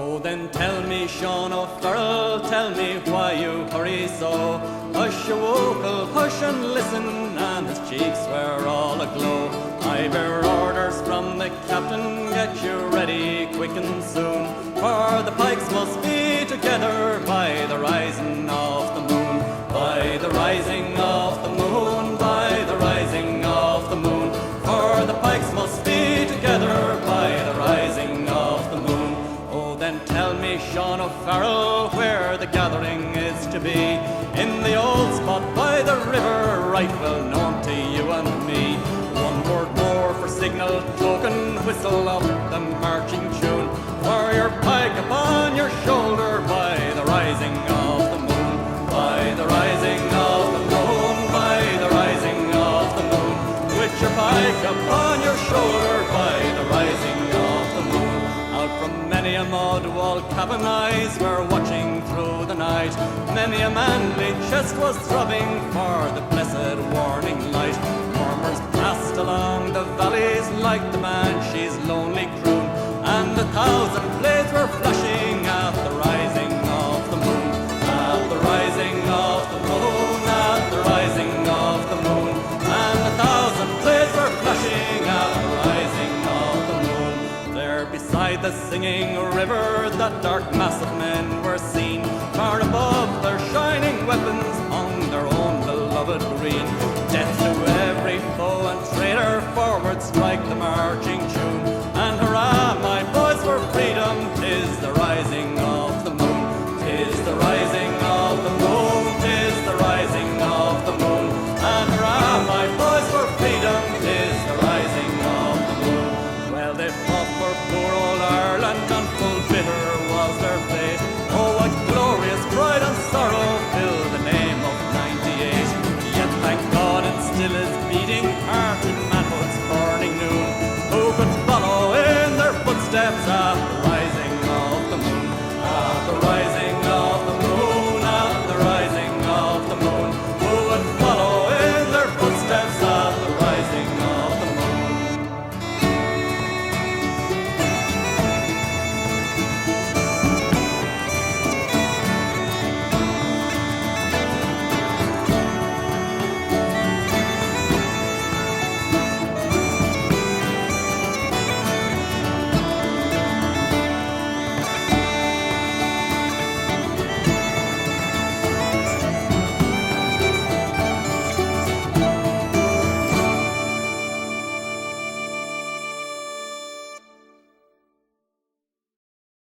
Oh, then tell me, Seán O'Farrell, tell me why you hurry so. Hush, you bhuachaill, hush and listen, and his cheeks were all aglow. I bear orders from the captain, get you ready quick and soon, for the pikes must be together by the rising of the moon. By the rising of the moon, by the rising of the moon, for the pikes must be together by the rising of the moon. Oh, then tell me, Seán O'Farrell, where the gathering is to be. In the old spot by the river, right well known to you and me. One word more for signal token, whistle up the marching tune, for your pike upon your shoulder by the rising of the moon. By the rising of the moon, by the rising of the moon, with your pike upon your shoulder by the rising of the moon. Out from many a mud wall cabin eyes were watching through the night. Many a manly chest was throbbing for the blessed warning light. Murmurs passed along the valleys like the banshee's lonely croon, and 1,000 blades were flashing at the rising of the moon. At the rising of the moon, at the rising of the moon, and 1,000 blades were flashing at the rising of the moon. There beside the singing river, that dark mass of men were seen. Far above their shining weapons hung their own beloved green. Death to every foe and traitor, forward strike the marching tune, and hurrah, my boys, for freedom! 'Tis the rising of the moon, 'tis the rising of the moon, 'tis the rising of the moon, and hurrah, my boys, for freedom! 'Tis the rising of the moon. Well, they fought for poor old Ireland, and full bitter was their fate. Oh, what glorious pride and sorrow filled the name of 98. Yet thank God it still is beating heart in manhood's burning noon. Who could follow in their footsteps